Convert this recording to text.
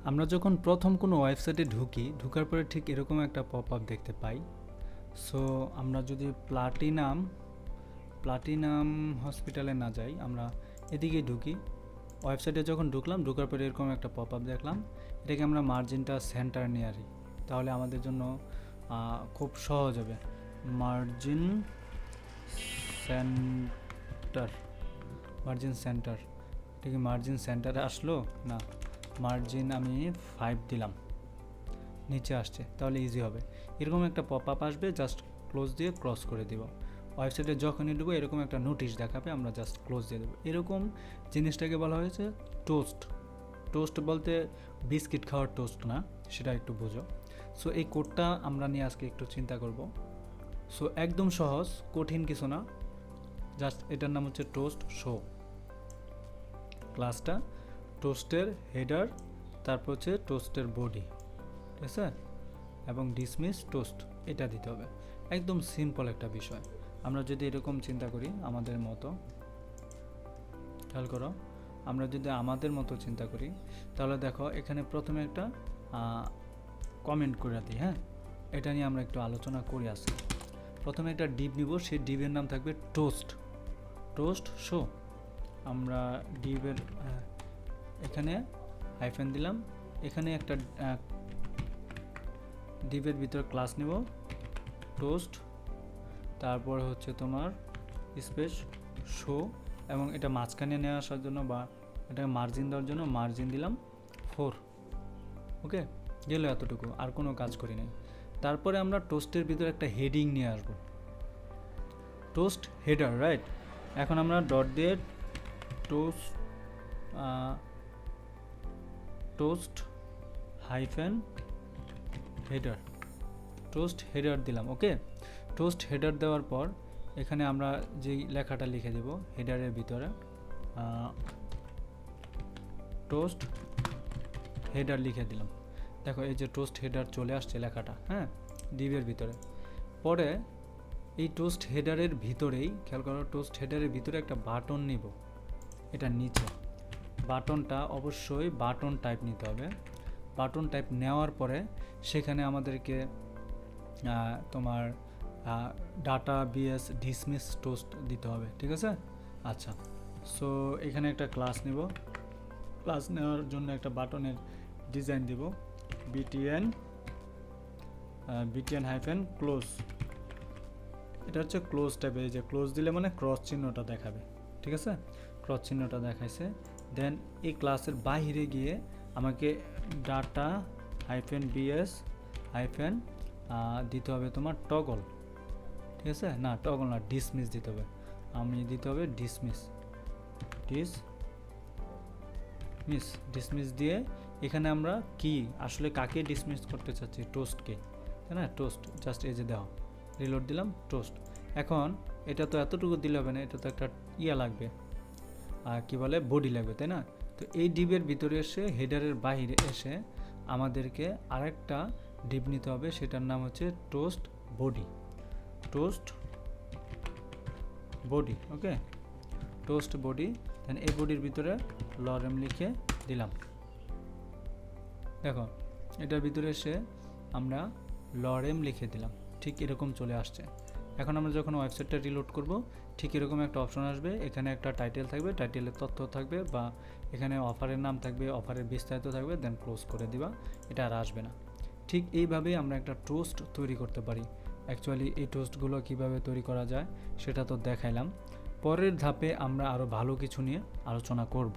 আমরা যখন প্রথম কোনো ওয়েবসাইটে ঢোকার পরে ঠিক এরকম একটা পপ আপ দেখতে পাই। সো আমরা যদি প্লাটিনাম হসপিটালে না যাই, আমরা এদিকে ঢুকি। ওয়েবসাইটে যখন ঢোকার পরে এরকম একটা পপ আপ দেখলাম, এটাকে আমরা মার্জিনটা সেন্টার নিয়ে আসি, তাহলে আমাদের জন্য খুব সহজ হবে। মার্জিন সেন্টার, এটা কি মার্জিন সেন্টারে আসলো? না, মার্জিন আমি 5 দিলাম, নিচে আসছে, তাহলে ইজি হবে। এরকম একটা পপ আপ আসবে, জাস্ট ক্লোজ দিয়ে ক্রস করে দিব। ওয়েবসাইটে যখনই ঢুকবো এরকম একটা নোটিশ দেখাবে, আমরা জাস্ট ক্লোজ দিয়ে দেবো। এরকম জিনিসটাকে বলা হয়েছে টোস্ট বলতে বিস্কিট খাওয়ার টোস্ট না, সেটা একটু বোঝো। সো এই কোডটা আমরা নিয়ে আজকে একটু চিন্তা করব। সো একদম সহজ, কঠিন কিছু না, জাস্ট এটার নাম হচ্ছে টোস্ট শো। ক্লাসটা টোস্টের হেডার, তারপর হচ্ছে টোস্টের বডি, ঠিক আছে, এবং ডিসমিস টোস্ট, এটা দিতে হবে। একদম সিম্পল একটা বিষয়। আমরা যদি এরকম চিন্তা করি আমাদের মতো, খেয়াল করো, আমরা যদি আমাদের মতো চিন্তা করি, তাহলে দেখো এখানে প্রথমে একটা কমেন্ট করে দিই। হ্যাঁ, এটা নিয়ে আমরা একটু আলোচনা করি আজকে। প্রথমে একটা ডিভ নিব, সেই ডিভের নাম থাকবে টোস্ট শো। আমরা ডিভের এখানে হাইফেন দিলাম, এখানে একটা ডিভের ভিতর ক্লাস নিব টোস্ট, তারপর হচ্ছে তোমার স্পেস শো, এবং এটা মাঝখানে নিয়ে আসার জন্য বা এটা মার্জিন দেওয়ার জন্য মার্জিন দিলাম 4। ওকে, গেল এতটুকু, আর কোনো কাজ করি নাই। তারপরে আমরা টোস্টের ভিতরে একটা হেডিং নিয়ে আসব, টোস্ট হেডার, রাইট। এখন আমরা ডট দিয়ে টোস্ট হাইফেন হেডার দিলাম। ওকে, টোস্ট হেডার দেওয়ার পর এখানে আমরা যেই লেখাটা লিখে দেব হেডারের ভিতরে, টোস্ট হেডার লিখে দিলাম। দেখো এই যে টোস্ট হেডার চলে আসছে লেখাটা, হ্যাঁ, ডিভের ভিতরে। পরে এই টোস্ট হেডারের ভিতরেই, খেয়াল করো, টোস্ট হেডারের ভিতরে একটা বাটন নিব, এটা নিচে। বাটনটা অবশ্যই বাটন টাইপ নিতে হবে। বাটন টাইপ নেওয়ার পরে সেখানে আমাদেরকে তোমার ডাটা বিএস ডিসমিস টোস্ট দিতে হবে, ঠিক আছে। আচ্ছা, সো এখানে একটা ক্লাস নিব, ক্লাস নেওয়ার জন্য একটা বাটনের ডিজাইন দিব, বিটিএন হাইফেন ক্লোজ। এটা হচ্ছে ক্লোজ টাইপের, যে ক্লোজ দিলে মানে ক্রস চিহ্নটা দেখাবে, ঠিক আছে, ক্রস চিহ্নটা দেখাইছে। দেন এই ক্লাসের বাইরে গিয়ে আমাকে ডাটা হাইফেন বিএস হাইফেন দিতে হবে তোমার টগল, ঠিক আছে, না টগল না, ডিসমিস দিতে হবে। আমি দিতে হবে ডিসমিস দিয়ে এখানে আমরা কি আসলে কাকে ডিসমিস করতে চাচ্ছি, টোস্টকে, তাই না, টোস্ট জাস্ট এই যে দেওয়া, রিলোড দিলাম টোস্ট। এখন এটা তো এতটুকু দিলে হবে না, এটা তো একটা লাগবে, কি বলে, বডি লাগবে, তাই না। তো এই ডিভের ভিতরে এসে হেডারের বাইরে এসে আমাদেরকে আরেকটা ডিভ নিতে হবে, সেটার নাম হচ্ছে টোস্ট বডি। ওকে, টোস্ট বডি। দেন এই বডির ভিতরে লরেম লিখে দিলাম। দেখো এটার ভিতরে এসে আমরা লরেম লিখে দিলাম, ঠিক এরকম চলে আসছে। এখন আমরা যখন ওয়েবসাইটটা রিলোড করব, ঠিক এরকম একটা অপশন আসবে, এখানে একটা টাইটেল থাকবে, টাইটেলের তথ্য থাকবে, বা এখানে অফারের নাম থাকবে, অফারের বিস্তারিত থাকবে, দেন ক্লোজ করে দিবা, এটা আর আসবে না। ঠিক এইভাবেই আমরা একটা টোস্ট তৈরি করতে পারি। অ্যাকচুয়ালি এই টোস্টগুলো কিভাবে তৈরি করা যায় সেটা তো দেখাইলাম। পরের ধাপে আমরা আরও ভালো কিছু নিয়ে আলোচনা করব।